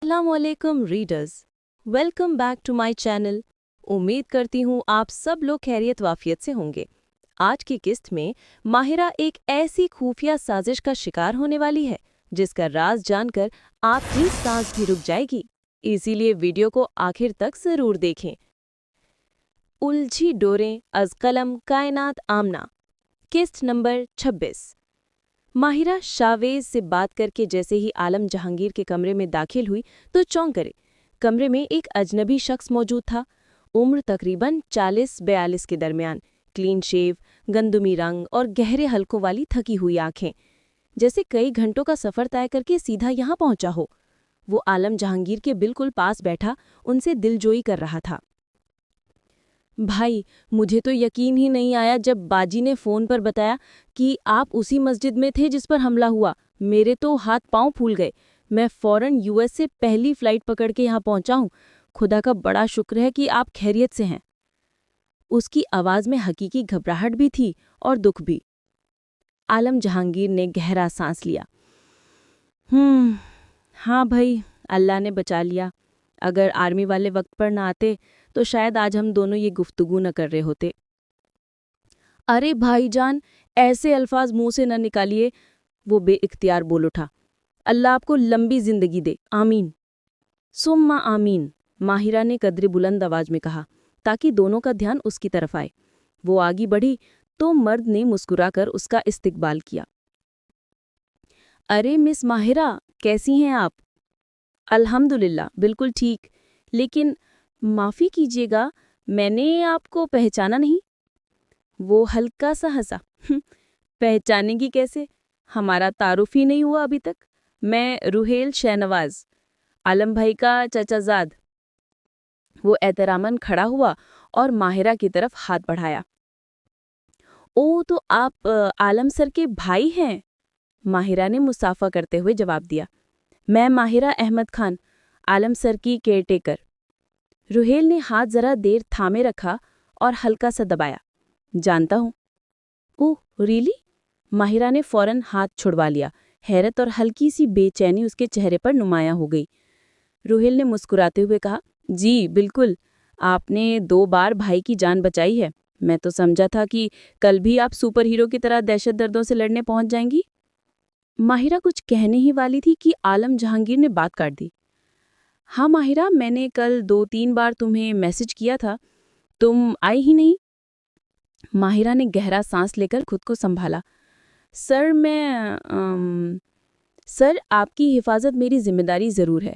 अस्सलामुअलैकुम readers, welcome back to my channel. उम्मीद करती हूँ आप सब लोग खैरियत वाफियत से होंगे। आज की किस्त में माहिरा एक ऐसी खुफिया साजिश का शिकार होने वाली है जिसका राज जानकर आपकी सांस भी रुक जाएगी। इसीलिए वीडियो को आखिर तक जरूर देखें। उलझी डोरें अज कलम कायनात आमना, किस्त नंबर 26। माहिरा शावेज से बात करके जैसे ही आलम जहांगीर के कमरे में दाखिल हुई तो चौंक गए। कमरे में एक अजनबी शख्स मौजूद था। उम्र तकरीबन 40-42 के दरमियान, क्लीन शेव, गंदुमी रंग और गहरे हलकों वाली थकी हुई आंखें, जैसे कई घंटों का सफर तय करके सीधा यहाँ पहुंचा हो। वो आलम जहांगीर के बिल्कुल पास बैठा उनसे दिलजोई कर रहा था। भाई, मुझे तो यकीन ही नहीं आया जब बाजी ने फ़ोन पर बताया कि आप उसी मस्जिद में थे जिस पर हमला हुआ। मेरे तो हाथ पांव फूल गए। मैं फ़ौरन यूएस से पहली फ़्लाइट पकड़ के यहाँ पहुँचा हूँ। खुदा का बड़ा शुक्र है कि आप खैरियत से हैं। उसकी आवाज़ में हकीकी घबराहट भी थी और दुख भी। आलम जहांगीर ने गहरा सांस लिया। हाँ भाई, अल्लाह ने बचा लिया। अगर आर्मी वाले वक्त पर ना आते तो शायद आज हम दोनों ये गुफ्तगू न कर रहे होते। अरे भाईजान, ऐसे अल्फाज मुंह से न निकालिए, वो बेइख्तियार बोल उठा। अल्लाह आपको लंबी जिंदगी दे, आमीन। सुम्मा आमीन, माहिरा ने कदरे बुलंद आवाज में कहा ताकि दोनों का ध्यान उसकी तरफ आए। वो आगे बढ़ी तो मर्द ने मुस्कुराकर उसका इस्तकबाल किया। अरे मिस माहिरा, कैसी हैं आप? अल्हम्दुलिल्लाह, बिल्कुल ठीक। लेकिन माफ़ी कीजिएगा, मैंने आपको पहचाना नहीं। वो हल्का सा हंसा। पहचानेंगी कैसे? हमारा तारुफ ही नहीं हुआ अभी तक। मैं रुहेल शहनवाज, आलम भाई का चचाजाद। वो एहतरामन खड़ा हुआ और माहिरा की तरफ हाथ बढ़ाया। ओ, तो आप आलम सर के भाई हैं? माहिरा ने मुसाफा करते हुए जवाब दिया। मैं माहिरा अहमद खान, आलम सर की केयरटेकर। रुहेल ने हाथ जरा देर थामे रखा और हल्का सा दबाया। जानता हूँ। Oh really? माहिरा ने फौरन हाथ छुड़वा लिया। हैरत और हल्की सी बेचैनी उसके चेहरे पर नुमायां हो गई। रुहेल ने मुस्कुराते हुए कहा, जी बिल्कुल, आपने 2 बार भाई की जान बचाई है। मैं तो समझा था कि कल भी आप सुपर हीरो की तरह दहशतगर्दों से लड़ने पहुंच जाएंगी। माहिरा कुछ कहने ही वाली थी कि आलम जहांगीर ने बात काट दी। हाँ माहिरा, मैंने कल 2-3 बार तुम्हें मैसेज किया था, तुम आई ही नहीं। माहिरा ने गहरा सांस लेकर खुद को संभाला। सर, आपकी हिफाजत मेरी जिम्मेदारी ज़रूर है,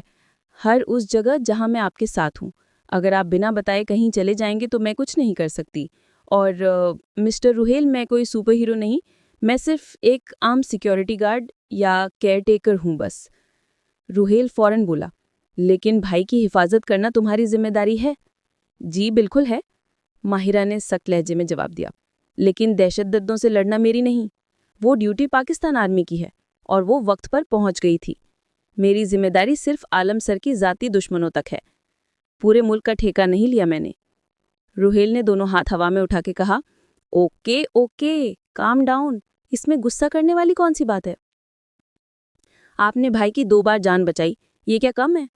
हर उस जगह जहां मैं आपके साथ हूं। अगर आप बिना बताए कहीं चले जाएंगे तो मैं कुछ नहीं कर सकती। और मिस्टर रुहेल, मैं कोई सुपर हीरो नहीं, मैं सिर्फ एक आम सिक्योरिटी गार्ड या केयरटेकर हूं बस। रुहेल फौरन बोला, लेकिन भाई की हिफाजत करना तुम्हारी जिम्मेदारी है। जी बिल्कुल है, माहिरा ने सख्त लहजे में जवाब दिया। लेकिन दहशतगर्दों से लड़ना मेरी नहीं, वो ड्यूटी पाकिस्तान आर्मी की है और वो वक्त पर पहुंच गई थी। मेरी जिम्मेदारी सिर्फ आलम सर की जाती दुश्मनों तक है। पूरे मुल्क का ठेका नहीं लिया मैंने। रुहेल ने दोनों हाथ हवा में उठा के कहा, ओके ओके, काम डाउन, इसमें गुस्सा करने वाली कौन सी बात है? आपने भाई की 2 बार जान बचाई, ये क्या कम है?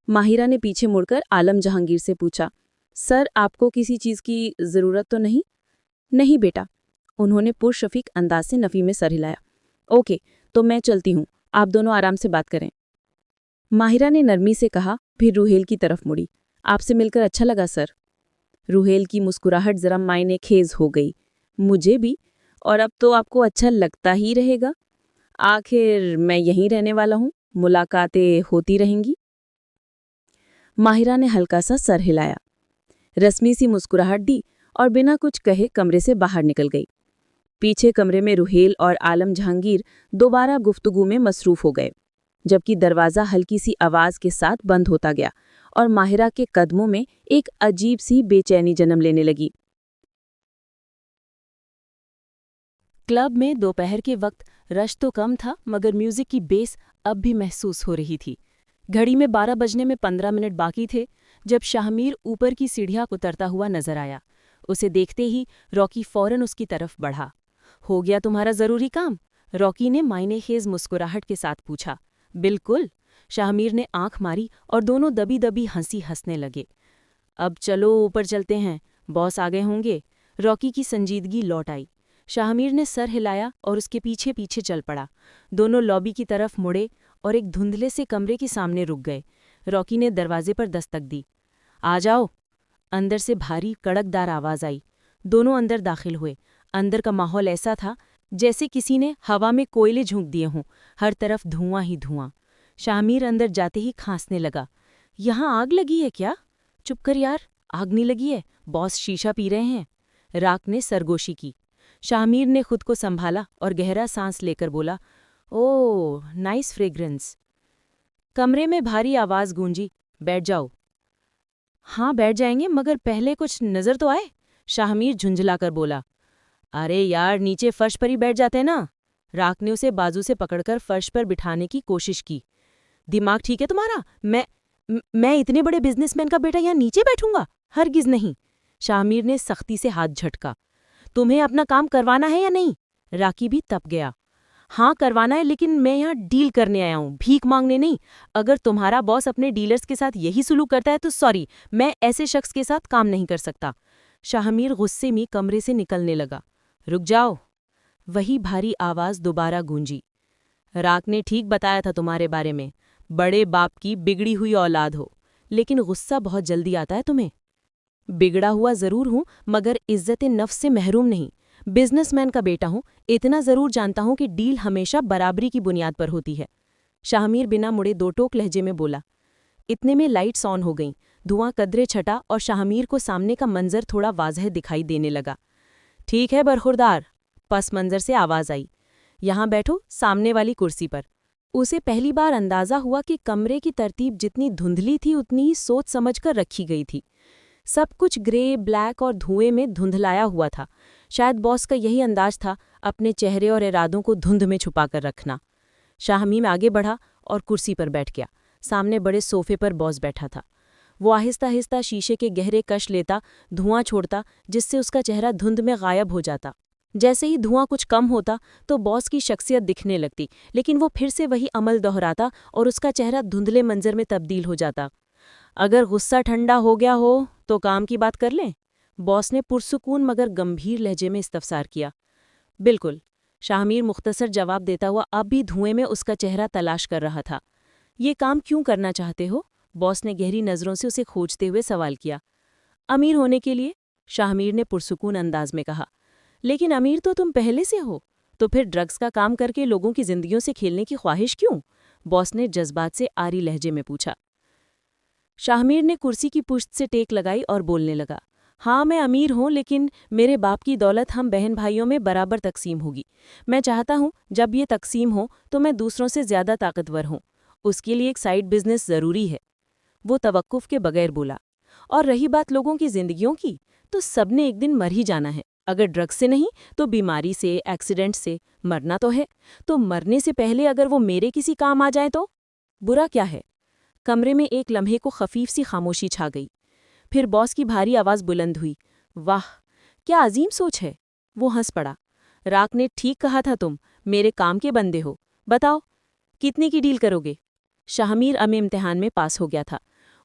माहिरा ने पीछे मुड़कर आलम जहांगीर से पूछा। सर, आपको किसी चीज़ की ज़रूरत तो नहीं? नहीं बेटा, उन्होंने पुरशफीक अंदाज से नफ़ी में सर हिलाया। ओके, तो मैं चलती हूँ, आप दोनों आराम से बात करें। माहिरा ने नरमी से कहा, फिर रुहेल की तरफ मुड़ी। आपसे मिलकर अच्छा लगा सर। रुहेल की मुस्कुराहट जरा मायने खेज हो गई। मुझे भी, और अब तो आपको अच्छा लगता ही रहेगा। आखिर मैं यहीं रहने वाला हूँ, मुलाकातें होती रहेंगी। माहिरा ने हल्का सा सर हिलाया, रस्मी सी मुस्कुराहट दी और बिना कुछ कहे कमरे से बाहर निकल गई। पीछे कमरे में रुहेल और आलम जहांगीर दोबारा गुफ्तगू में मसरूफ हो गए, जबकि दरवाज़ा हल्की सी आवाज़ के साथ बंद होता गया और माहिरा के कदमों में एक अजीब सी बेचैनी जन्म लेने लगी। क्लब में दोपहर के वक्त रश तो कम था, मगर म्यूजिक की बेस अब भी महसूस हो रही थी। घड़ी में 12 बजने में 15 मिनट बाकी थे जब शाहमीर ऊपर की सीढ़ियां उतरता हुआ नजर आया। उसे देखते ही रॉकी फौरन उसकी तरफ बढ़ा। हो गया तुम्हारा ज़रूरी काम? रॉकी ने मायनेखेज मुस्कुराहट के साथ पूछा। बिल्कुल, शाहमीर ने आंख मारी और दोनों दबी दबी हंसी हंसने लगे। अब चलो ऊपर चलते हैं, बॉस आ गए होंगे। रॉकी की संजीदगी लौट आई। शाहमीर ने सर हिलाया और उसके पीछे पीछे चल पड़ा। दोनों लॉबी की तरफ मुड़े और एक धुंधले से कमरे के सामने रुक गए। रॉकी ने दरवाजे पर दस्तक दी। आ जाओ। अंदर से भारी कड़कदार आवाज आई। दोनों अंदर दाखिल हुए। अंदर का माहौल ऐसा था जैसे किसी ने हवा में कोयले झोंक दिए हों, हर तरफ धुआं ही धुआं। शाहमीर अंदर जाते ही खांसने लगा। यहाँ आग लगी है क्या? चुप कर यार, आग नहीं लगी है, बॉस शीशा पी रहे हैं। राक ने सरगोशी की। शाहमीर ने खुद को संभाला और गहरा सांस लेकर बोला, ओह नाइस फ्रेग्रेंस। कमरे में भारी आवाज गूंजी, बैठ जाओ। हाँ बैठ जाएंगे, मगर पहले कुछ नजर तो आए। शाहमीर झुंझलाकर बोला। अरे यार, नीचे फर्श पर ही बैठ जाते ना। राक ने उसे बाजू से पकड़कर फर्श पर बिठाने की कोशिश की। दिमाग ठीक है तुम्हारा? मैं इतने बड़े बिजनेसमैन का बेटा यहाँ नीचे बैठूंगा? हरगिज नहीं। शाहमीर ने सख्ती से हाथ झटका। तुम्हें अपना काम करवाना है या नहीं? राकी भी तप गया। हाँ करवाना है, लेकिन मैं यहाँ डील करने आया हूँ, भीख मांगने नहीं। अगर तुम्हारा बॉस अपने डीलर्स के साथ यही सुलूक करता है तो सॉरी, मैं ऐसे शख्स के साथ काम नहीं कर सकता। शाहमीर गुस्से में कमरे से निकलने लगा। रुक जाओ। वही भारी आवाज दोबारा गूंजी। राक ने ठीक बताया था तुम्हारे बारे में, बड़े बाप की बिगड़ी हुई औलाद हो, लेकिन गुस्सा बहुत जल्दी आता है तुम्हें। बिगड़ा हुआ जरूर हूं, मगर इज्जत नफ्स से महरूम नहीं। बिजनेसमैन का बेटा हूं, इतना जरूर जानता हूं कि डील हमेशा बराबरी की बुनियाद पर होती है। शाहमीर बिना मुड़े दो टोक लहजे में बोला। इतने में लाइट्स ऑन हो गईं, धुआं कदरे छटा और शाहमीर को सामने का मंजर थोड़ा वाजह दिखाई देने लगा। ठीक है बरखुरदार, पस मंजर से आवाज आई। यहां बैठो, सामने वाली कुर्सी पर। उसे पहली बार अंदाजा हुआ कि कमरे की तरतीब जितनी धुंधली थी उतनी ही सोच समझकर रखी गई थी। सब कुछ ग्रे, ब्लैक और धुएं में धुंधलाया हुआ था। शायद बॉस का यही अंदाज था, अपने चेहरे और इरादों को धुंध में छुपाकर रखना। शाहमीर आगे बढ़ा और कुर्सी पर बैठ गया। सामने बड़े सोफे पर बॉस बैठा था। वो आहिस्ता आहिस्ता शीशे के गहरे कश लेता, धुआं छोड़ता, जिससे उसका चेहरा धुंध में गायब हो जाता। जैसे ही धुआं कुछ कम होता तो बॉस की शख्सियत दिखने लगती, लेकिन वो फिर से वही अमल दोहराता और उसका चेहरा धुंधले मंजर में तब्दील हो जाता। अगर गुस्सा ठंडा हो गया हो तो काम की बात कर लें? बॉस ने पुरसुकून मगर गंभीर लहजे में इस्तफसार किया। बिल्कुल। शाहमीर मुख्तसर जवाब देता हुआ अब भी धुएं में उसका चेहरा तलाश कर रहा था। ये काम क्यों करना चाहते हो? बॉस ने गहरी नजरों से उसे खोजते हुए सवाल किया। अमीर होने के लिए, शाहमीर ने पुरसुकून अंदाज में कहा। लेकिन अमीर तो तुम पहले से हो, तो फिर ड्रग्स का काम करके लोगों की जिंदगियों से खेलने की ख्वाहिश क्यों? बॉस ने जज्बात से आरी लहजे में पूछा। शाहमीर ने कुर्सी की पुश्त से टेक लगाई और बोलने लगा। हाँ मैं अमीर हूँ, लेकिन मेरे बाप की दौलत हम बहन भाइयों में बराबर तकसीम होगी। मैं चाहता हूँ जब ये तकसीम हो तो मैं दूसरों से ज्यादा ताकतवर हूँ। उसके लिए एक साइड बिजनेस जरूरी है। वो तवक्कुफ के बगैर बोला। और रही बात लोगों की जिंदगियों की, तो सबने एक दिन मर ही जाना है। अगर ड्रग्स से नहीं तो बीमारी से, एक्सीडेंट से। मरना तो है, तो मरने से पहले अगर वो मेरे किसी काम आ जाए तो बुरा क्या है? कमरे में एक लम्हे को खफीफ सी खामोशी छा गई। फिर बॉस की भारी आवाज बुलंद हुई। वाह, क्या अजीम सोच है। वो हंस पड़ा। राक ने ठीक कहा था, तुम मेरे काम के बंदे हो। बताओ, कितने की डील करोगे? शाहमीर इम्तिहान में पास हो गया था।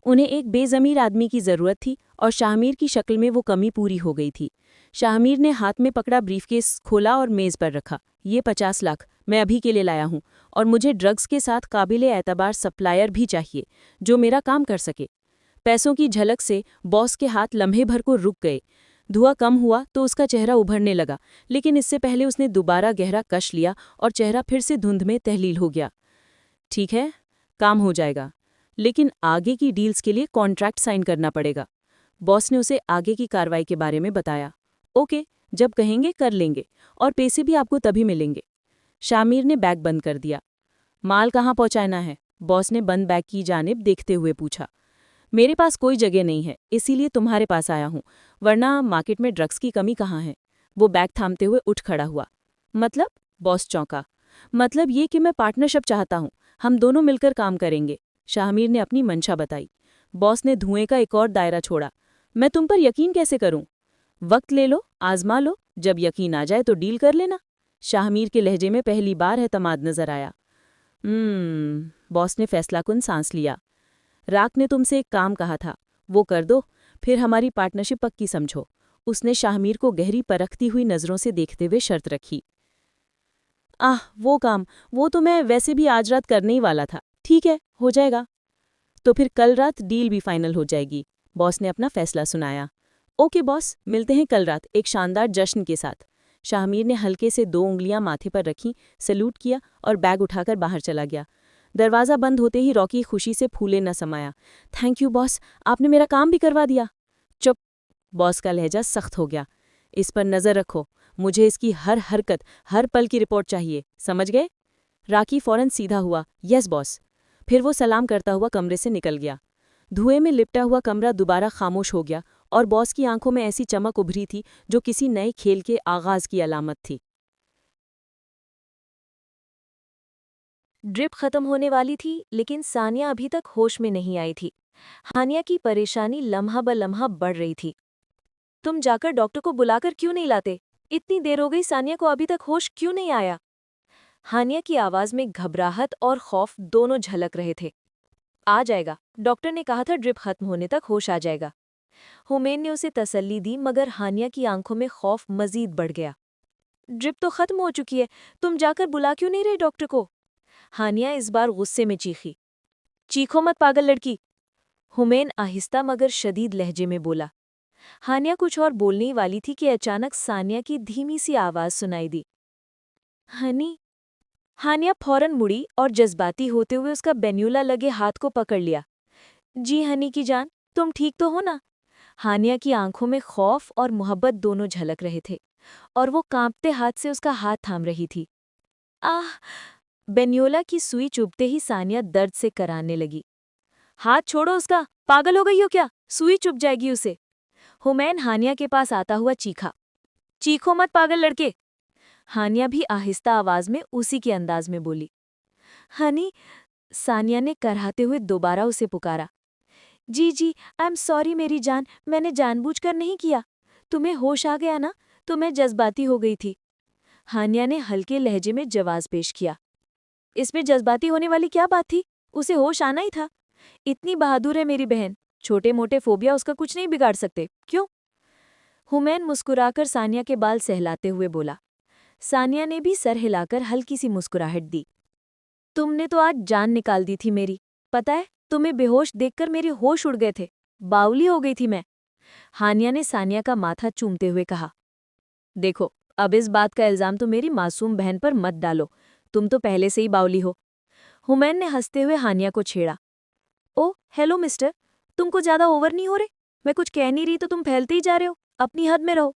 उन्हें एक बेज़मीर आदमी की ज़रूरत थी और शाहमीर की शक्ल में वो कमी पूरी हो गई थी। शाहमीर ने हाथ में पकड़ा ब्रीफकेस खोला और मेज़ पर रखा। ये 50 लाख मैं अभी के लिए लाया हूँ, और मुझे ड्रग्स के साथ काबिले एतबार सप्लायर भी चाहिए जो मेरा काम कर सके। पैसों की झलक से बॉस के हाथ लम्हे भर को रुक गए। धुआं कम हुआ तो उसका चेहरा उभरने लगा, लेकिन इससे पहले उसने दोबारा गहरा कश लिया और चेहरा फिर से धुंध में तहलील हो गया। ठीक है, काम हो जाएगा, लेकिन आगे की डील्स के लिए कॉन्ट्रैक्ट साइन करना पड़ेगा। बॉस ने उसे आगे की कार्रवाई के बारे में बताया। ओके, जब कहेंगे कर लेंगे, और पैसे भी आपको तभी मिलेंगे। शामिर ने बैग बंद कर दिया। माल कहाँ पहुंचाना है? बॉस ने बंद बैग की जानिब देखते हुए पूछा। मेरे पास कोई जगह नहीं है, इसीलिए तुम्हारे पास आया हूँ, वरना मार्केट में ड्रग्स की कमी कहाँ है? वो बैग थामते हुए उठ खड़ा हुआ। मतलब? बॉस चौंका। मतलब ये कि मैं पार्टनरशिप चाहता हूँ, हम दोनों मिलकर काम करेंगे। शाहमीर ने अपनी मंशा बताई। बॉस ने धुएं का एक और दायरा छोड़ा। मैं तुम पर यकीन कैसे करूं? वक्त ले लो, आजमा लो, जब यकीन आ जाए तो डील कर लेना। शाहमीर के लहजे में पहली बार एतमाद नजर आया। बॉस ने फैसलाकुन सांस लिया। राक ने तुमसे एक काम कहा था, वो कर दो, फिर हमारी पार्टनरशिप पक्की समझो। उसने शाहमीर को गहरी परखती हुई नज़रों से देखते हुए शर्त रखी। वो काम, वो तो मैं वैसे भी आज रात करने ही वाला था। ठीक है, हो जाएगा। तो फिर कल रात डील भी फाइनल हो जाएगी, बॉस ने अपना फैसला सुनाया। ओके बॉस, मिलते हैं कल रात एक शानदार जश्न के साथ। शाहमीर ने हल्के से 2 उंगलियां माथे पर रखीं, सैल्यूट किया और बैग उठाकर बाहर चला गया। दरवाज़ा बंद होते ही रॉकी खुशी से फूले न समाया। थैंक यू बॉस, आपने मेरा काम भी करवा दिया। चुप, बॉस का लहजा सख्त हो गया। इस पर नज़र रखो, मुझे इसकी हर हरकत, हर पल की रिपोर्ट चाहिए, समझ गए? राकी फौरन सीधा हुआ, यस बॉस। फिर वो सलाम करता हुआ कमरे से निकल गया। धुएं में लिपटा हुआ कमरा दोबारा खामोश हो गया और बॉस की आंखों में ऐसी चमक उभरी थी जो किसी नए खेल के आगाज की अलामत थी। ड्रिप खत्म होने वाली थी, लेकिन सानिया अभी तक होश में नहीं आई थी। हानिया की परेशानी लम्हा ब लम्हा बढ़ रही थी। तुम जाकर डॉक्टर को बुलाकर क्यों नहीं लाते? इतनी देर हो गई, सानिया को अभी तक होश क्यों नहीं आया? हानिया की आवाज में घबराहट और खौफ दोनों झलक रहे थे। आ जाएगा, डॉक्टर ने कहा था ड्रिप खत्म होने तक होश आ जाएगा। हुमैन ने उसे तसल्ली दी, मगर हानिया की आंखों में खौफ मजीद बढ़ गया। ड्रिप तो खत्म हो चुकी है, तुम जाकर बुला क्यों नहीं रहे डॉक्टर को? हानिया इस बार गुस्से में चीखी। चीखो मत पागल लड़की, हुमैन आहिस्ता मगर शदीद लहजे में बोला। हानिया कुछ और बोलने ही वाली थी कि अचानक सानिया की धीमी सी आवाज सुनाई दी। हनी। हानिया फौरन मुड़ी और जज्बाती होते हुए उसका बेन्यूला लगे हाथ को पकड़ लिया। जी हनी की जान, तुम ठीक तो हो ना? हानिया की आंखों में खौफ और मोहब्बत दोनों झलक रहे थे और वो कांपते हाथ से उसका हाथ थाम रही थी। आह! बेन्योला की सुई चुभते ही सानिया दर्द से कराने लगी। हाथ छोड़ो उसका, पागल हो गई हो क्या? सुई चुभ जाएगी उसे। हुमैन हानिया के पास आता हुआ चीखा। चीखो मत पागल लड़के। हानिया भी आहिस्ता आवाज में उसी के अंदाज में बोली। हनी, सानिया ने कराहते हुए दोबारा उसे पुकारा। जी, आई एम सॉरी मेरी जान, मैंने जानबूझकर नहीं किया। तुम्हें होश आ गया ना, तो मैं जज्बाती हो गई थी। हानिया ने हल्के लहजे में जवाब पेश किया। इसमें जज्बाती होने वाली क्या बात थी? उसे होश आना ही था। इतनी बहादुर है मेरी बहन, छोटे मोटे फोबिया उसका कुछ नहीं बिगाड़ सकते, क्यों? हुमैन मुस्कुराकर सानिया के बाल सहलाते हुए बोला। सानिया ने भी सर हिलाकर हल्की सी मुस्कुराहट दी। तुमने तो आज जान निकाल दी थी मेरी। पता है, तुम्हें बेहोश देखकर मेरे होश उड़ गए थे। बावली हो गई थी मैं। हानिया ने सानिया का माथा चूमते हुए कहा। देखो, अब इस बात का इल्जाम तो मेरी मासूम बहन पर मत डालो, तुम तो पहले से ही बावली हो। हुमैन ने हंसते हुए हानिया को छेड़ा। ओ हेलो मिस्टर, तुमको ज्यादा ओवर नहीं हो रहे? मैं कुछ कह नहीं रही तो तुम फैलते ही जा रहे हो, अपनी हद में रहो।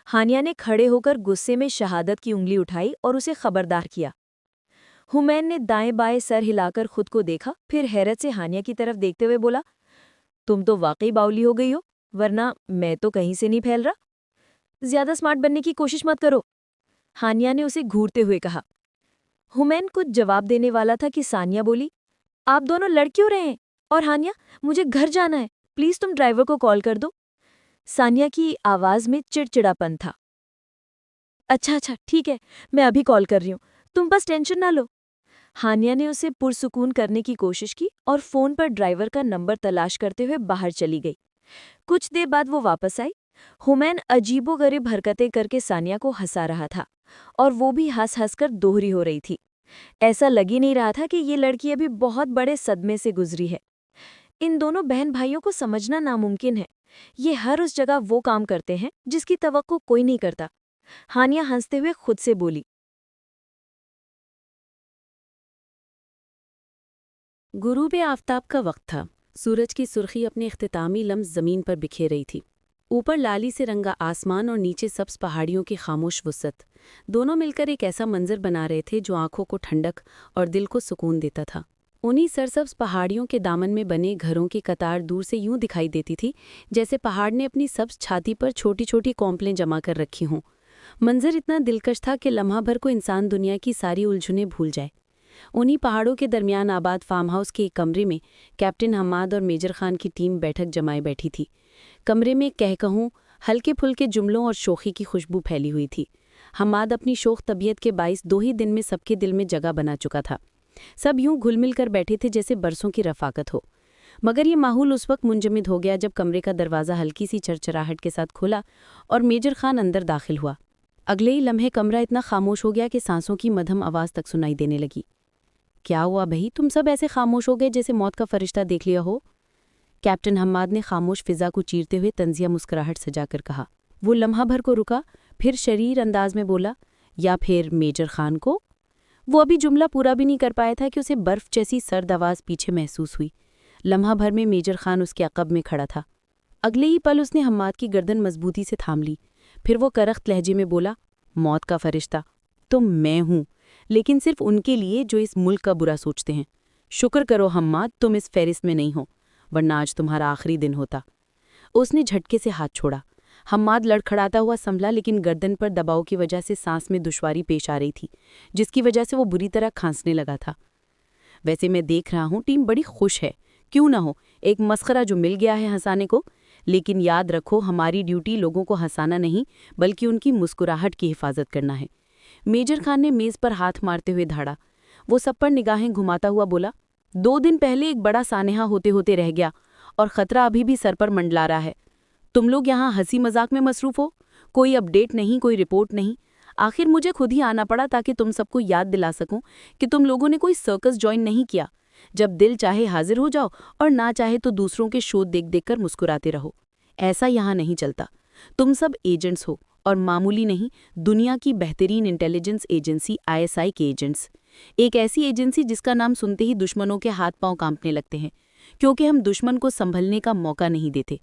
हानिया ने खड़े होकर गुस्से में शहादत की उंगली उठाई और उसे खबरदार किया। हुमैन ने दाएं बाएं सर हिलाकर खुद को देखा, फिर हैरत से हानिया की तरफ देखते हुए बोला, तुम तो वाकई बावली हो गई हो, वरना मैं तो कहीं से नहीं फैल रहा। ज्यादा स्मार्ट बनने की कोशिश मत करो, हानिया ने उसे घूरते हुए कहा। हुमैन कुछ जवाब देने वाला था कि सानिया बोली, आप दोनों लड़ क्यों रहे हैं? और हानिया, मुझे घर जाना है, प्लीज तुम ड्राइवर को कॉल कर दो। सानिया की आवाज में चिड़चिड़ापन था। अच्छा, ठीक है, मैं अभी कॉल कर रही हूँ, तुम बस टेंशन ना लो। हानिया ने उसे पुरसुकून करने की कोशिश की और फोन पर ड्राइवर का नंबर तलाश करते हुए बाहर चली गई। कुछ देर बाद वो वापस आई। हुमैन अजीबोगरीब हरकतें करके सानिया को हंसा रहा था और वो भी हंस हंस कर दोहरी हो रही थी। ऐसा लग ही नहीं रहा था कि ये लड़की अभी बहुत बड़े सदमे से गुजरी है। इन दोनों बहन भाइयों को समझना नामुमकिन है। ये हर उस जगह वो काम करते हैं जिसकी तवक्को कोई नहीं करता। हानिया हंसते हुए खुद से बोली। गुरूब आफताब का वक्त था। सूरज की सुर्खी अपने इख्तितामी लम्स ज़मीन पर बिखेर रही थी। ऊपर लाली से रंगा आसमान और नीचे सब्ज पहाड़ियों की खामोश वुसअत, दोनों मिलकर एक ऐसा मंजर बना रहे थे जो आंखों को ठंडक और दिल को सुकून देता था। उन्हीं सरसब्ज पहाड़ियों के दामन में बने घरों की कतार दूर से यूं दिखाई देती थी जैसे पहाड़ ने अपनी सब्ज छाती पर छोटी छोटी कौंपलें जमा कर रखी हों। मंजर इतना दिलकश था कि लम्हा भर को इंसान दुनिया की सारी उलझनें भूल जाए। उन्हीं पहाड़ों के दरमियान आबाद फार्म हाउस के एक कमरे में कैप्टन हम्माद और मेजर खान की टीम बैठक जमाए बैठी थी। कमरे में कहूँ हल्के फुल्के जुमलों और शोखी की खुशबू फैली हुई थी। हम्माद अपनी शोख तबीयत के बाइस 2 ही दिन में सबके दिल में जगह बना चुका था। सब यूं घुल-मिल कर बैठे थे जैसे बरसों की रफ़ाकत हो। मगर ये माहौल उस वक्त मुंजमद हो गया जब कमरे का दरवाज़ा हल्की सी चरचराहट के साथ खुला और मेजर खान अंदर दाखिल हुआ। अगले ही लम्हे कमरा इतना खामोश हो गया कि सांसों की मध्यम आवाज़ तक सुनाई देने लगी। क्या हुआ भई, तुम सब ऐसे खामोश हो गए जैसे मौत का फरिश्ता देख लिया हो? कैप्टन हम्माद ने खामोश फिजा को चीरते हुए तंजिया मुस्कुराहट सजाकर कहा। वो लम्हा भर को रुका, फिर शरीर अंदाज में बोला, या फिर मेजर खान को? वो अभी जुमला पूरा भी नहीं कर पाया था कि उसे बर्फ जैसी सर्द आवाज़ पीछे महसूस हुई। लम्हा भर में मेजर खान उसके अक़ब में खड़ा था। अगले ही पल उसने हम्माद की गर्दन मजबूती से थाम ली। फिर वो करख्त लहजे में बोला, मौत का फरिश्ता तो मैं हूँ, लेकिन सिर्फ उनके लिए जो इस मुल्क का बुरा सोचते हैं। शुक्र करो हम्माद, तुम इस फहरिस्त में नहीं हो, वरना आज तुम्हारा आखिरी दिन होता। उसने झटके से हाथ छोड़ा। हम्माद लड़खड़ाता हुआ संभला, लेकिन गर्दन पर दबाव की वजह से सांस में दुश्वारी पेश आ रही थी, जिसकी वजह से वो बुरी तरह खांसने लगा था। वैसे मैं देख रहा हूँ टीम बड़ी खुश है, क्यों ना हो, एक मस्खरा जो मिल गया है हंसाने को। लेकिन याद रखो, हमारी ड्यूटी लोगों को हंसाना नहीं, बल्कि उनकी मुस्कुराहट की हिफाजत करना है। मेजर खान ने मेज़ पर हाथ मारते हुए धाड़ा। वो सब पर निगाहें घुमाता हुआ बोला, 2 दिन पहले एक बड़ा सानेहा होते होते रह गया और खतरा अभी भी सर पर मंडला रहा है। तुम लोग यहाँ हंसी मजाक में मसरूफ हो, कोई अपडेट नहीं, कोई रिपोर्ट नहीं। आखिर मुझे खुद ही आना पड़ा ताकि तुम सबको याद दिला सकूं कि तुम लोगों ने कोई सर्कस ज्वाइन नहीं किया। जब दिल चाहे हाजिर हो जाओ और ना चाहे तो दूसरों के शो देख देख कर मुस्कुराते रहो। ऐसा यहाँ नहीं चलता। तुम सब एजेंट्स हो, और मामूली नहीं, दुनिया की बेहतरीन इंटेलिजेंस एजेंसी ISI के एजेंट्स। एक ऐसी एजेंसी जिसका नाम सुनते ही दुश्मनों के हाथ पांव कांपने लगते हैं, क्योंकि हम दुश्मन को संभलने का मौका नहीं देते।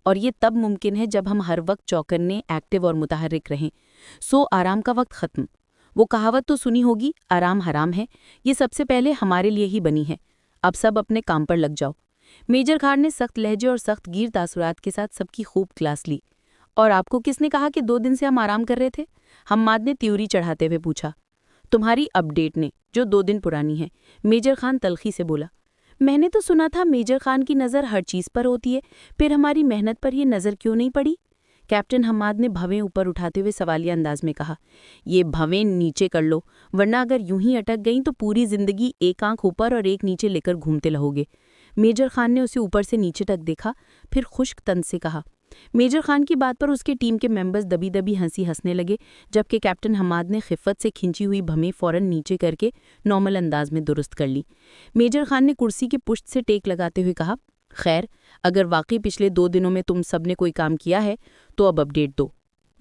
और ये तब मुमकिन है जब हम हर वक्त चौकन्ने, एक्टिव और मुतहर्रिक रहें। सो आराम का वक्त खत्म। वो कहावत तो सुनी होगी, आराम हराम है। ये सबसे पहले हमारे लिए ही बनी है। अब सब अपने काम पर लग जाओ। मेजर खान ने सख्त लहजे और सख्त गिर तासुरात के साथ सबकी खूब क्लास ली। और आपको किसने कहा कि 2 दिन से हम आराम कर रहे थे? हम्माद ने त्यूरी चढ़ाते हुए पूछा। तुम्हारी अपडेट ने, जो 2 दिन पुरानी है, मेजर खान तलखी से बोला। मैंने तो सुना था मेजर खान की नज़र हर चीज़ पर होती है, फिर हमारी मेहनत पर ये नज़र क्यों नहीं पड़ी? कैप्टन हम्माद ने भवें ऊपर उठाते हुए सवालिया अंदाज में कहा। ये भवें नीचे कर लो, वरना अगर यूं ही अटक गईं तो पूरी जिंदगी एक आंख ऊपर और एक नीचे लेकर घूमते रहोगे। मेजर खान ने उसे ऊपर से नीचे तक देखा, फिर खुश्क तंज से कहा। मेजर खान की बात पर उसके टीम के मेंबर्स दबी दबी हंसी हंसने लगे, जबकि कैप्टन हम्माद ने खिफ़त से खिंची हुई भवें फ़ौरन नीचे करके नॉर्मल अंदाज में दुरुस्त कर ली। मेजर खान ने कुर्सी की पुश्त से टेक लगाते हुए कहा, खैर, अगर वाकई पिछले 2 दिनों में तुम सब ने कोई काम किया है तो अब अपडेट दो।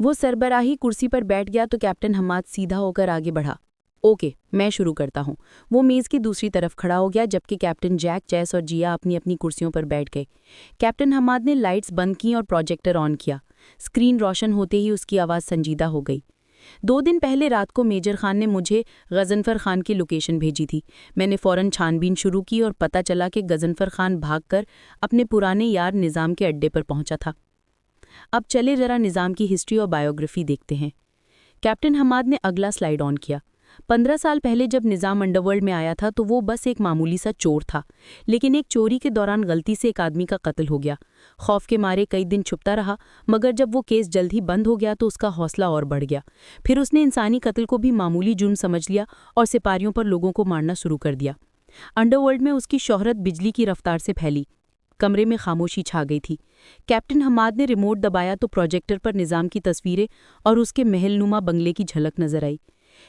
वो सरबराही कुर्सी पर बैठ गया तो कैप्टन हम्माद सीधा होकर आगे बढ़ा। ओके, मैं शुरू करता हूँ। वो मेज़ की दूसरी तरफ खड़ा हो गया, जबकि कैप्टन जैक, चैस और जिया अपनी अपनी कुर्सियों पर बैठ गए। कैप्टन हम्माद ने लाइट्स बंद की और प्रोजेक्टर ऑन किया। स्क्रीन रोशन होते ही उसकी आवाज़ संजीदा हो गई। 2 दिन पहले रात को मेजर खान ने मुझे गजनफर खान की लोकेशन भेजी थी। मैंने फ़ौरन छानबीन शुरू की और पता चला कि गजनफर खान भागकर अपने पुराने यार निज़ाम के अड्डे पर पहुंचा था। अब चले ज़रा निज़ाम की हिस्ट्री और बायोग्राफी देखते हैं। कैप्टन हम्माद ने अगला स्लाइड ऑन किया। 15 साल पहले जब निज़ाम अंडरवर्ल्ड में आया था तो वो बस एक मामूली सा चोर था, लेकिन एक चोरी के दौरान गलती से एक आदमी का कत्ल हो गया। खौफ के मारे कई दिन छुपता रहा, मगर जब वो केस जल्द ही बंद हो गया तो उसका हौसला और बढ़ गया। फिर उसने इंसानी कत्ल को भी मामूली जुर्म समझ लिया और सिपारियों पर लोगों को मारना शुरू कर दिया। अंडरवर्ल्ड में उसकी शोहरत बिजली की रफ्तार से फैली। कमरे में खामोशी छा गई थी। कैप्टन हम्माद ने रिमोट दबाया तो प्रोजेक्टर पर निज़ाम की तस्वीरें और उसके महलनुमा बंगले की झलक नजर आई।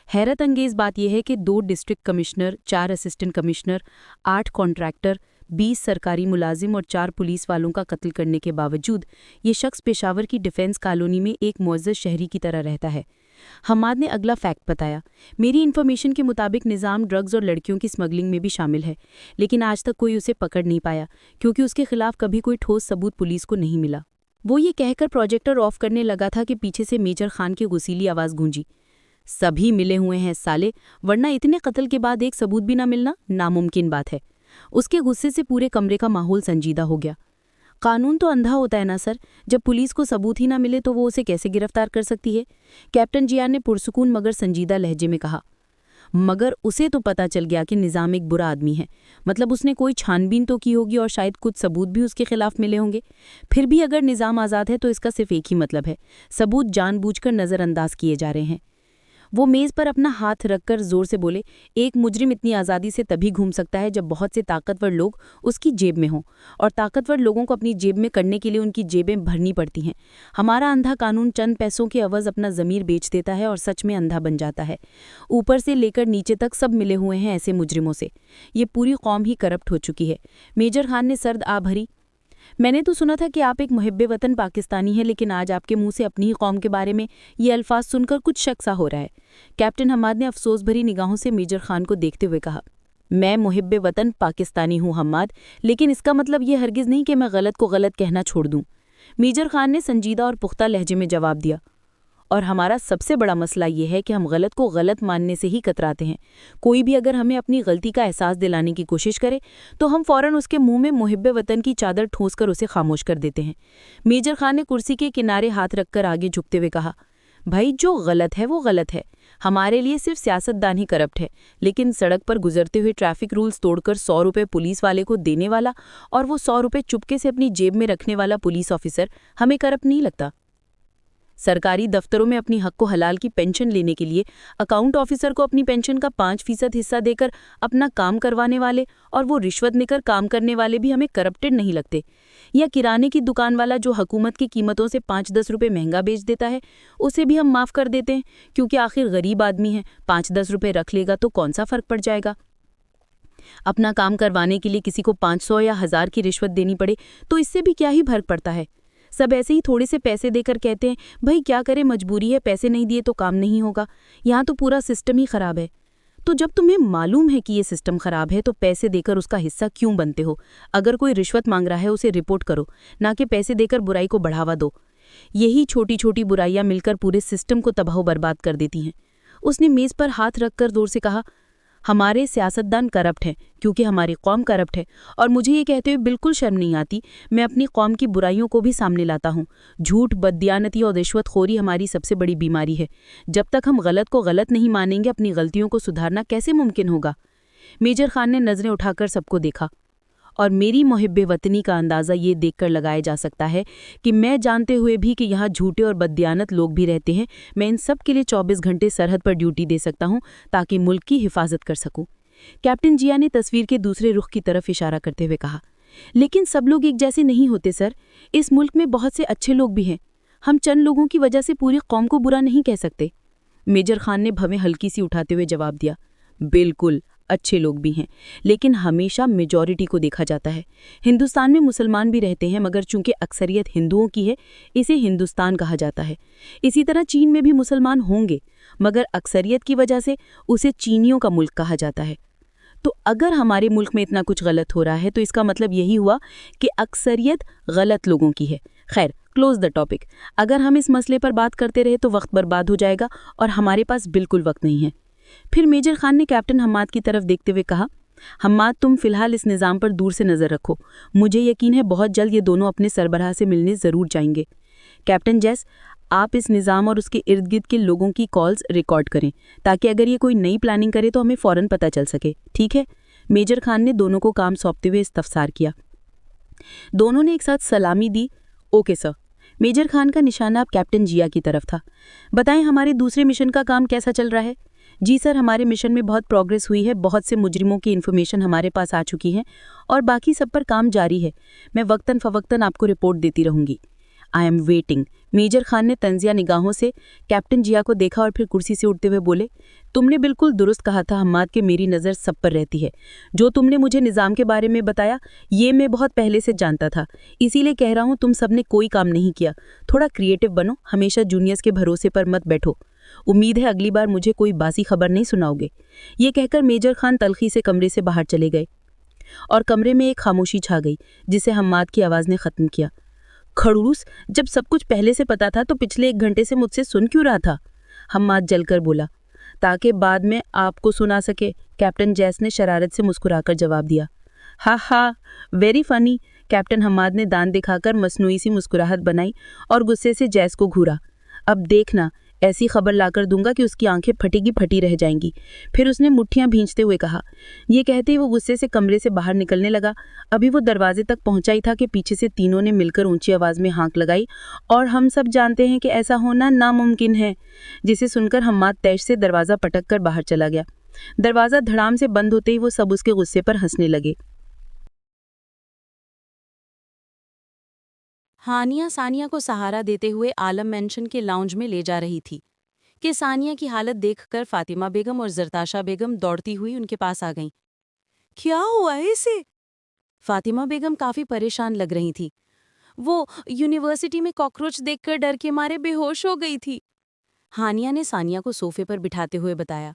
हैरत अंगेज बात यह है कि 2 district commissioner, 4 assistant commissioner, 8 contractor, 20 सरकारी मुलाजिम और 4 पुलिस वालों का कत्ल करने के बावजूद ये शख्स पेशावर की डिफेंस कॉलोनी में एक मुअज़्ज़ज़ शहरी की तरह रहता है। हम्माद ने अगला फैक्ट बताया। मेरी इन्फॉर्मेशन के मुताबिक निज़ाम ड्रग्स और लड़कियों की स्मगलिंग में भी शामिल है, लेकिन आज तक कोई उसे पकड़ नहीं पाया, क्योंकि उसके खिलाफ कभी कोई ठोस सबूत पुलिस को नहीं मिला। वो ये कहकर प्रोजेक्टर ऑफ करने लगा था कि पीछे से मेजर खान की गुस्सीली आवाज़ गूंजी। सभी मिले हुए हैं साले, वरना इतने कत्ल के बाद एक सबूत भी ना मिलना नामुमकिन बात है। उसके गुस्से से पूरे कमरे का माहौल संजीदा हो गया। कानून तो अंधा होता है ना सर, जब पुलिस को सबूत ही ना मिले तो वो उसे कैसे गिरफ्तार कर सकती है? कैप्टन जिया ने पुरसुकून मगर संजीदा लहजे में कहा। मगर उसे तो पता चल गया कि निज़ाम एक बुरा आदमी है, मतलब उसने कोई छानबीन तो की होगी और शायद कुछ सबूत भी उसके खिलाफ मिले होंगे। फिर भी अगर निज़ाम आज़ाद है तो इसका सिर्फ एक ही मतलब है, सबूत जानबूझकर नज़रअंदाज किए जा रहे हैं। वो मेज़ पर अपना हाथ रखकर जोर से बोले, एक मुजरिम इतनी आज़ादी से तभी घूम सकता है जब बहुत से ताकतवर लोग उसकी जेब में हों, और ताकतवर लोगों को अपनी जेब में करने के लिए उनकी जेबें भरनी पड़ती हैं। हमारा अंधा कानून चंद पैसों के अवज़ अपना ज़मीर बेच देता है और सच में अंधा बन जाता है। ऊपर से लेकर नीचे तक सब मिले हुए हैं ऐसे मुजरिमों से। ये पूरी कौम ही करप्ट हो चुकी है। मेजर खान ने सर्द आ भरी। मैंने तो सुना था कि आप एक मुहिब्बे वतन पाकिस्तानी हैं, लेकिन आज आपके मुंह से अपनी ही कौम के बारे में ये अल्फाज सुनकर कुछ शक सा हो रहा है। कैप्टन हम्माद ने अफसोस भरी निगाहों से मेजर खान को देखते हुए कहा, मैं मुहिब्बे वतन पाकिस्तानी हूँ हम्माद, लेकिन इसका मतलब ये हरगिज़ नहीं कि मैं गलत को गलत कहना छोड़ दूँ। मेजर खान ने संजीदा और पुख्ता लहजे में जवाब दिया, और हमारा सबसे बड़ा मसला ये है कि हम गलत को गलत मानने से ही कतराते हैं। कोई भी अगर हमें अपनी गलती का एहसास दिलाने की कोशिश करे तो हम फ़ौरन उसके मुंह में मुहिब्बे वतन की चादर ठोंसकर उसे खामोश कर देते हैं। मेजर खान ने कुर्सी के किनारे हाथ रखकर आगे झुकते हुए कहा, भाई जो गलत है वो गलत है। हमारे लिए सिर्फ सियासतदान ही करप्ट है, लेकिन सड़क पर गुजरते हुए ट्रैफिक रूल्स तोड़कर 100 रुपये पुलिस वाले को देने वाला और वो 100 रुपये चुपके से अपनी जेब में रखने वाला पुलिस ऑफिसर हमें करप्ट नहीं लगता। सरकारी दफ्तरों में अपनी हक को हलाल की पेंशन लेने के लिए अकाउंट ऑफिसर को अपनी पेंशन का 5% हिस्सा देकर अपना काम करवाने वाले और वो रिश्वत लेकर काम करने वाले भी हमें करप्टेड नहीं लगते। या किराने की दुकान वाला जो हुकूमत की कीमतों से 5-10 रुपये महंगा बेच देता है, उसे भी हम माफ़ कर देते हैं, क्योंकि आखिर गरीब आदमी है, 5-10 रुपये रख लेगा तो कौन सा फ़र्क पड़ जाएगा। अपना काम करवाने के लिए किसी को 500 या 1000 की रिश्वत देनी पड़े तो इससे भी क्या ही फर्क पड़ता है। सब ऐसे ही थोड़े से पैसे देकर कहते हैं, भाई क्या करें, मजबूरी है, पैसे नहीं दिए तो काम नहीं होगा। यहाँ तो पूरा सिस्टम ही खराब है। तो जब तुम्हें मालूम है कि ये सिस्टम खराब है तो पैसे देकर उसका हिस्सा क्यों बनते हो? अगर कोई रिश्वत मांग रहा है उसे रिपोर्ट करो, ना कि पैसे देकर बुराई को बढ़ावा दो। यही छोटी छोटी बुराइयां मिलकर पूरे सिस्टम को तबाह बर्बाद कर देती हैं। उसने मेज़ पर हाथ रखकर जोर से कहा, हमारे सियासतदान करप्ट हैं क्योंकि हमारी कौम करप्ट है, और मुझे ये कहते हुए बिल्कुल शर्म नहीं आती। मैं अपनी कौम की बुराइयों को भी सामने लाता हूँ। झूठ, बददियानती और रिश्वतखोरी हमारी सबसे बड़ी बीमारी है। जब तक हम गलत को गलत नहीं मानेंगे, अपनी गलतियों को सुधारना कैसे मुमकिन होगा? मेजर खान ने नज़रें उठाकर सबको देखा, और मेरी मुहिब्बे वतनी का अंदाज़ा ये देखकर लगाया जा सकता है कि मैं जानते हुए भी कि यहाँ झूठे और बददियानत लोग भी रहते हैं, मैं इन सब के लिए 24 घंटे सरहद पर ड्यूटी दे सकता हूँ ताकि मुल्क की हिफाजत कर सकूँ। कैप्टन जिया ने तस्वीर के दूसरे रुख की तरफ इशारा करते हुए कहा, लेकिन सब लोग एक जैसे नहीं होते सर। इस मुल्क में बहुत से अच्छे लोग भी हैं। हम चंद लोगों की वजह से पूरी कौम को बुरा नहीं कह सकते। मेजर खान ने भवें हल्की सी उठाते हुए जवाब दिया, बिल्कुल अच्छे लोग भी हैं, लेकिन हमेशा मेजॉरिटी को देखा जाता है। हिंदुस्तान में मुसलमान भी रहते हैं, मगर चूंकि अक्सरियत हिंदुओं की है, इसे हिंदुस्तान कहा जाता है। इसी तरह चीन में भी मुसलमान होंगे, मगर अक्सरियत की वजह से उसे चीनियों का मुल्क कहा जाता है। तो अगर हमारे मुल्क में इतना कुछ गलत हो रहा है तो इसका मतलब यही हुआ कि अक्सरियत गलत लोगों की है। खैर, क्लोज द टॉपिक। अगर हम इस मसले पर बात करते रहे तो वक्त बर्बाद हो जाएगा, और हमारे पास बिल्कुल वक्त नहीं है। फिर मेजर खान ने कैप्टन हम्माद की तरफ देखते हुए कहा, हम्माद तुम फिलहाल इस निज़ाम पर दूर से नज़र रखो। मुझे यकीन है बहुत जल्द ये दोनों अपने सरबराह से मिलने ज़रूर जाएंगे। कैप्टन जैस, आप इस निज़ाम और उसके इर्द गिर्द के लोगों की कॉल्स रिकॉर्ड करें, ताकि अगर ये कोई नई प्लानिंग करे तो हमें फ़ौरन पता चल सके, ठीक है? मेजर खान ने दोनों को काम सौंपते हुए इस्तफसार किया। दोनों ने एक साथ सलामी दी। Okay sir. मेजर खान का निशाना अब कैप्टन जिया की तरफ था। बताएं, हमारे दूसरे मिशन का काम कैसा चल रहा है? जी सर, हमारे मिशन में बहुत प्रोग्रेस हुई है। बहुत से मुजरिमों की इन्फॉर्मेशन हमारे पास आ चुकी है और बाकी सब पर काम जारी है। मैं वक्तन फ़वक्तन आपको रिपोर्ट देती रहूंगी। I am waiting. Major Khan ने तंजिया निगाहों से कैप्टन जिया को देखा और फिर कुर्सी से उठते हुए बोले, तुमने बिल्कुल दुरुस्त कहा था हम्माद कि मेरी नज़र सब पर रहती है। जो तुमने मुझे निज़ाम के बारे में बताया ये मैं बहुत पहले से जानता था, इसीलिए कह रहा हूँ तुम सब ने कोई काम नहीं किया। थोड़ा क्रिएटिव बनो, हमेशा जूनियर्स के भरोसे पर मत बैठो। उम्मीद है अगली बार मुझे कोई बासी खबर नहीं सुनाओगे। ये कहकर मेजर खान तलखी से कमरे से बाहर चले गए और कमरे में एक खामोशी छा गई, जिसे हम्माद की आवाज़ ने ख़त्म किया। खड़ूस, जब सब कुछ पहले से पता था तो पिछले 1 घंटे से मुझसे सुन क्यों रहा था? हम्माद जलकर बोला। ताकि बाद में आपको सुना सके, कैप्टन जैस ने शरारत से मुस्कुराकर जवाब दिया। हा हा, वेरी फनी। कैप्टन हम्माद ने दांत दिखाकर मसनूई सी मुस्कुराहट बनाई और गुस्से से जैस को घूरा। अब देखना, ऐसी खबर लाकर दूंगा कि उसकी आंखें फटी फटी रह जाएंगी। फिर उसने मुट्ठियां भींचते हुए कहा। ये कहते ही वो गुस्से से कमरे से बाहर निकलने लगा। अभी वो दरवाजे तक पहुंचा ही था कि पीछे से तीनों ने मिलकर ऊंची आवाज में हाँक लगाई, और हम सब जानते हैं कि ऐसा होना नामुमकिन है, जिसे सुनकर हम्माद तैश से दरवाजा पटक कर बाहर चला गया। दरवाजा धड़ाम से बंद होते ही वो सब उसके गुस्से पर हंसने लगे। हानिया सानिया को सहारा देते हुए आलम मेंशन के लाउंज में ले जा रही थी कि सानिया की हालत देखकर फातिमा बेगम और जरताशा बेगम दौड़ती हुई उनके पास आ गईं। क्या हुआ है इसे? फातिमा बेगम काफी परेशान लग रही थी। वो यूनिवर्सिटी में कॉकरोच देखकर डर के मारे बेहोश हो गई थी। हानिया ने सानिया को सोफे पर बिठाते हुए बताया।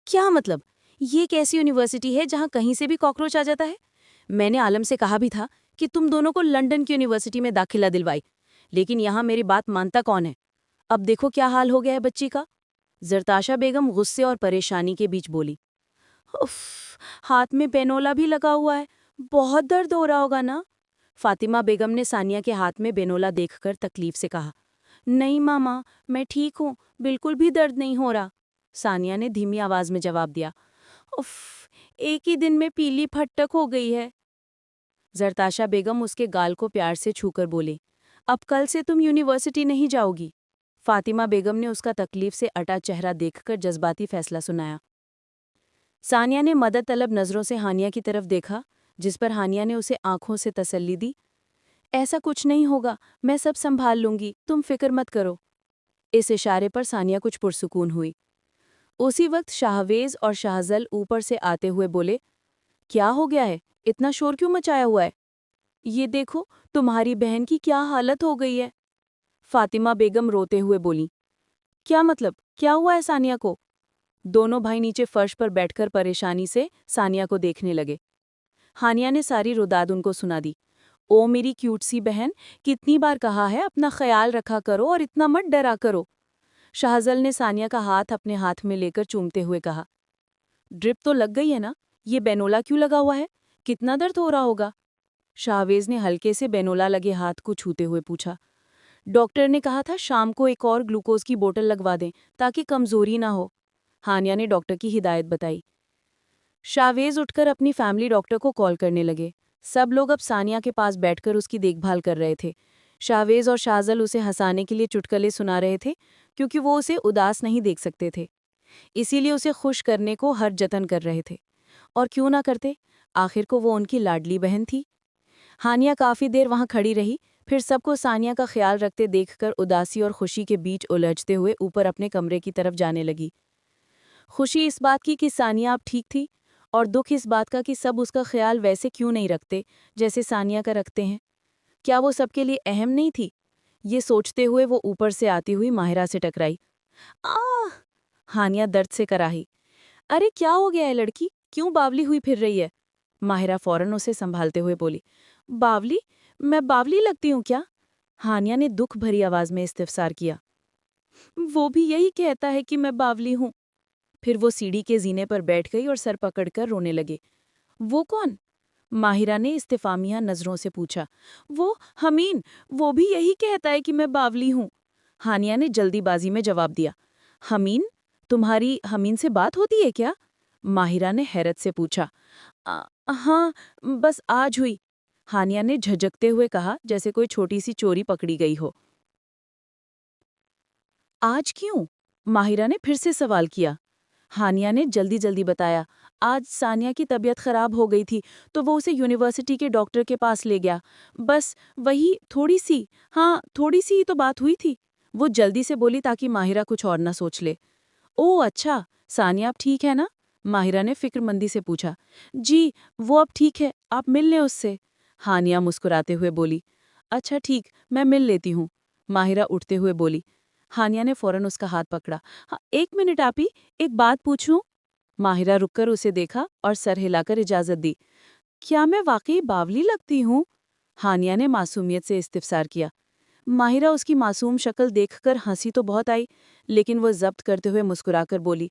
क्या मतलब? ये कैसी यूनिवर्सिटी है जहां कहीं से भी कॉकरोच आ जाता है? मैंने आलम से कहा भी था कि तुम दोनों को लंदन की यूनिवर्सिटी में दाखिला दिलवाई, लेकिन यहाँ मेरी बात मानता कौन है? अब देखो क्या हाल हो गया है बच्ची का। जरताशा बेगम गुस्से और परेशानी के बीच बोली। उफ, हाथ में बेनोला भी लगा हुआ है, बहुत दर्द हो रहा होगा ना? फातिमा बेगम ने सानिया के हाथ में बेनोला देखकर तकलीफ से कहा। नहीं मामा, मैं ठीक हूँ, बिल्कुल भी दर्द नहीं हो रहा, सानिया ने धीमी आवाज में जवाब दिया। उफ, एक ही दिन में पीली फटक हो गई है। जरताशा बेगम उसके गाल को प्यार से छूकर बोली। अब कल से तुम यूनिवर्सिटी नहीं जाओगी। फातिमा बेगम ने उसका तकलीफ से अटा चेहरा देखकर जज्बाती फैसला सुनाया। सानिया ने मदद तलब नजरों से हानिया की तरफ देखा, जिस पर हानिया ने उसे आंखों से तसल्ली दी। ऐसा कुछ नहीं होगा, मैं सब संभाल लूंगी, तुम फिक्र मत करो। इस इशारे पर सानिया कुछ पुरसुकून हुई। उसी वक्त शाहवेज और शाहजल ऊपर से आते हुए बोले, क्या हो गया है, इतना शोर क्यों मचाया हुआ है? ये देखो, तुम्हारी बहन की क्या हालत हो गई है। फातिमा बेगम रोते हुए बोली। क्या मतलब, क्या हुआ है सानिया को? दोनों भाई नीचे फर्श पर बैठकर परेशानी से सानिया को देखने लगे। हानिया ने सारी रुदाद उनको सुना दी। ओ मेरी क्यूट सी बहन, कितनी बार कहा है अपना ख्याल रखा करो और इतना मत डरा करो। शाहजल ने सानिया का हाथ अपने हाथ में लेकर चूमते हुए कहा। ड्रिप तो लग गई है ना? ये बेनोला क्यों लगा हुआ है? कितना दर्द हो रहा होगा? शाहवेज ने हल्के से बेनोला लगे हाथ को छूते हुए पूछा। डॉक्टर ने कहा था शाम को एक और ग्लूकोज की बोतल लगवा दें ताकि कमजोरी ना हो। हानिया ने डॉक्टर की हिदायत बताई। शाहवेज उठकर अपनी फैमिली डॉक्टर को कॉल करने लगे। सब लोग अब सानिया के पास बैठकर उसकी देखभाल कर रहे थे। शाहवेज और शाहजल उसे हंसाने के लिए चुटकुले सुना रहे थे, क्योंकि वो उसे उदास नहीं देख सकते थे। इसीलिए उसे खुश करने को हर जतन कर रहे थे। और क्यों ना करते, आखिर को वो उनकी लाडली बहन थी। हानिया काफी देर वहां खड़ी रही, फिर सबको सानिया का ख्याल रखते देखकर उदासी और खुशी के बीच उलझते हुए ऊपर अपने कमरे की तरफ जाने लगी। खुशी इस बात की कि सानिया अब ठीक थी, और दुख इस बात का कि सब उसका ख्याल वैसे क्यों नहीं रखते जैसे सानिया का रखते हैं। क्या वो सबके लिए अहम नहीं थी? ये सोचते हुए वो ऊपर से आती हुई माहिरा से टकराई। आह! हानिया दर्द से कराही। अरे क्या हो गया है लड़की, क्यों बावली हुई फिर रही है? माहिरा फौरन उसे संभालते हुए बोली। बावली? मैं बावली लगती हूँ क्या? हानिया ने दुख भरी आवाज में इस्तिफसार किया। वो भी यही कहता है कि मैं बावली हूँ। फिर वो सीढ़ी के जीने पर बैठ गई और सर पकड़कर रोने लगे। वो कौन? माहिरा ने इस्तिफामिया नजरों से पूछा। वो हमीन, वो भी यही कहता है कि मैं बावली हूँ। हानिया ने जल्दीबाजी में जवाब दिया। हमीन? तुम्हारी हमीन से बात होती है क्या? माहिरा ने हैरत से पूछा। हाँ, बस आज हुई, हानिया ने झिझकते हुए कहा, जैसे कोई छोटी सी चोरी पकड़ी गई हो। आज क्यों? माहिरा ने फिर से सवाल किया। हानिया ने जल्दी जल्दी बताया। आज सानिया की तबीयत खराब हो गई थी, तो वो उसे यूनिवर्सिटी के डॉक्टर के पास ले गया। बस वही थोड़ी सी, हाँ थोड़ी सी ही तो बात हुई थी। वो जल्दी से बोली ताकि माहिरा कुछ और ना सोच ले। ओह अच्छा, सानिया अब ठीक है ना? माहिरा ने फिक्रमंदी से पूछा। जी, वो अब ठीक है, आप मिल लें उससे। हानिया मुस्कुराते हुए बोली। अच्छा ठीक, मैं मिल लेती हूँ, माहिरा उठते हुए बोली। हानिया ने फौरन उसका हाथ पकड़ा। हाँ, एक मिनट आपी, एक बात पूछूं? माहिरा रुककर उसे देखा और सर हिलाकर इजाजत दी। क्या मैं वाकई बावली लगती हूँ? हानिया ने मासूमियत से इस्तिफसार किया। माहिरा उसकी मासूम शक्ल देखकर हंसी तो बहुत आई, लेकिन वो जब्त करते हुए मुस्कुराकर बोली,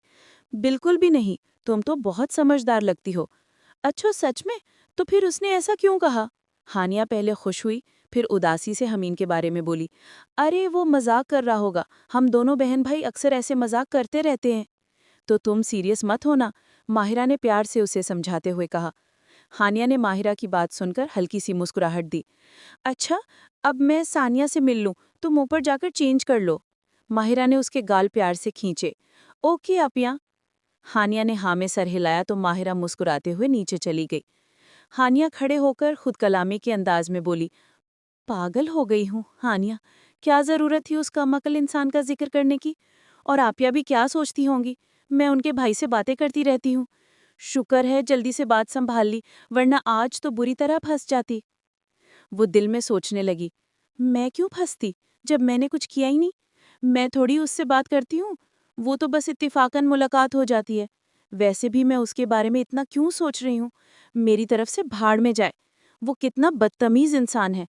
बिल्कुल भी नहीं, तुम तो बहुत समझदार लगती हो। अच्छा सच में? तो फिर उसने ऐसा क्यों कहा? हानिया पहले खुश हुई, फिर उदासी से हमीन के बारे में बोली, अरे वो मजाक कर रहा होगा, हम दोनों बहन भाई अक्सर ऐसे मजाक करते रहते हैं। तो तुम सीरियस मत होना, माहिरा ने प्यार से उसे समझाते हुए कहा। हानिया ने माहिरा की बात सुनकर हल्की सी मुस्कुराहट दी। अच्छा, अब मैं सानिया से मिल लूं, तुम ऊपर जाकर चेंज कर लो। माहिरा ने उसके गाल प्यार से खींचे। Okay Apia. हानिया ने हाँ में सर हिलाया तो माहिरा मुस्कुराते हुए नीचे चली गई। हानिया खड़े होकर खुद कलामी के अंदाज में बोली, पागल हो गई हूँ हानिया, क्या जरूरत थी उस कमअक्ल इंसान का जिक्र करने की। और आपिया भी क्या सोचती होंगी, मैं उनके भाई से बातें करती रहती हूँ। शुक्र है जल्दी से बात संभाल ली, वरना आज तो बुरी तरह फंस जाती। वो दिल में सोचने लगी, मैं क्यों फंसती जब मैंने कुछ किया ही नहीं। मैं थोड़ी उससे बात करती हूँ, वो तो बस इत्तेफाकन मुलाकात हो जाती है। वैसे भी मैं उसके बारे में इतना क्यों सोच रही हूँ। मेरी तरफ से भाड़ में जाए, वो कितना बदतमीज इंसान है।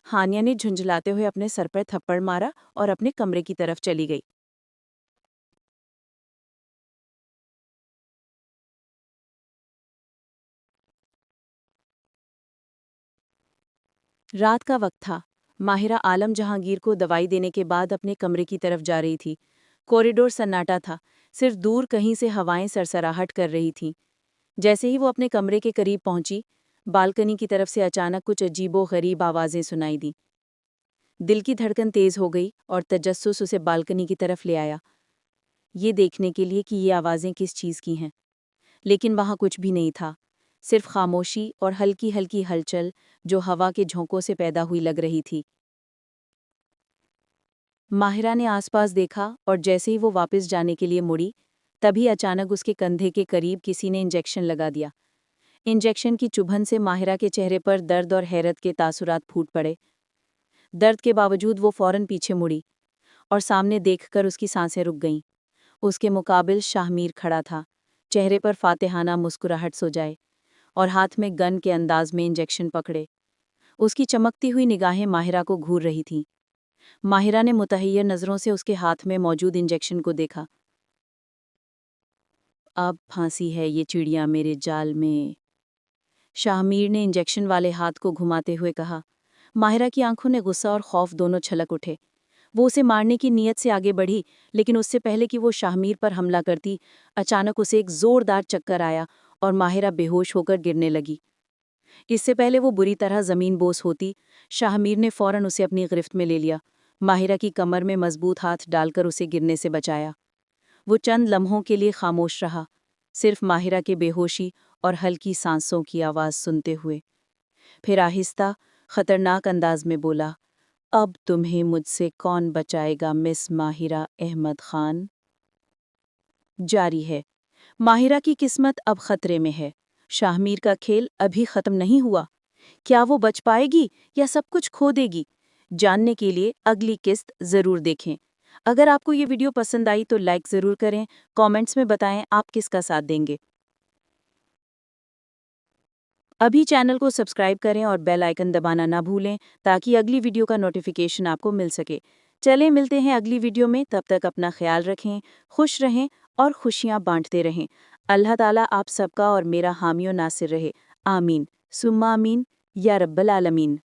हानिया ने झुंझलाते हुए अपने सर पर थप्पड़ मारा और अपने कमरे की तरफ चली गई। रात का वक्त था। माहिरा आलम जहांगीर को दवाई देने के बाद अपने कमरे की तरफ जा रही थी। कॉरिडोर सन्नाटा था, सिर्फ दूर कहीं से हवाएं सरसराहट कर रही थीं। जैसे ही वो अपने कमरे के करीब पहुंची, बालकनी की तरफ से अचानक कुछ अजीबो-गरीब आवाजें सुनाई दी। दिल की धड़कन तेज हो गई और तजस्सुस उसे बालकनी की तरफ ले आया, ये देखने के लिए कि ये आवाजें किस चीज की हैं। लेकिन वहां कुछ भी नहीं था, सिर्फ खामोशी और हल्की हल्की हलचल जो हवा के झोंकों से पैदा हुई लग रही थी। माहिरा ने आसपास देखा और जैसे ही वो वापस जाने के लिए मुड़ी, तभी अचानक उसके कंधे के करीब किसी ने इंजेक्शन लगा दिया। इंजेक्शन की चुभन से माहिरा के चेहरे पर दर्द और हैरत के तासुरात फूट पड़े। दर्द के बावजूद वो फौरन पीछे मुड़ी और सामने देखकर उसकी सांसें रुक गईं। उसके मुकाबिल शाहमीर खड़ा था, चेहरे पर फातिहाना मुस्कुराहट सोजाए और हाथ में गन के अंदाज में इंजेक्शन पकड़े। उसकी चमकती हुई निगाहें माहिरा को घूर रही थीं। माहिरा ने मुतहय्यर नज़रों से उसके हाथ में मौजूद इंजेक्शन को देखा। अब फांसी है ये चिड़िया मेरे जाल में, शाहमीर ने इंजेक्शन वाले हाथ को घुमाते हुए कहा। माहिरा की आंखों ने गुस्सा और खौफ दोनों छलक उठे। वो उसे मारने की नीयत से आगे बढ़ी, लेकिन उससे पहले कि वो शाहमीर पर हमला करती, अचानक उसे एक जोरदार चक्कर आया और माहिरा बेहोश होकर गिरने लगी। इससे पहले वो बुरी तरह जमीन बोस होती, शाहमीर ने फौरन उसे अपनी गिरफ्त में ले लिया, माहिरा की कमर में मजबूत हाथ डालकर उसे गिरने से बचाया। वो चंद लम्हों के लिए खामोश रहा, सिर्फ माहिरा के बेहोशी और हल्की सांसों की आवाज़ सुनते हुए। फिर आहिस्ता, खतरनाक अंदाज में बोला, अब तुम्हें मुझसे कौन बचाएगा मिस माहिरा अहमद खान। जारी है। माहिरा की किस्मत अब खतरे में है। शाहमीर का खेल अभी खत्म नहीं हुआ। क्या वो बच पाएगी या सब कुछ खो देगी? जानने के लिए अगली किस्त जरूर देखें। अगर आपको ये वीडियो पसंद आई तो लाइक जरूर करें, कमेंट्स में बताएं आप किसका साथ देंगे। अभी चैनल को सब्सक्राइब करें और बेल आइकन दबाना ना भूलें ताकि अगली वीडियो का नोटिफिकेशन आपको मिल सके। चलें मिलते हैं अगली वीडियो में, तब तक अपना ख्याल रखें, खुश रहें और खुशियां बांटते रहें। अल्लाह ताला आप सबका और मेरा हामी और नासिर रहे। आमीन सुम्मा आमीन या रब्बल आलमीन।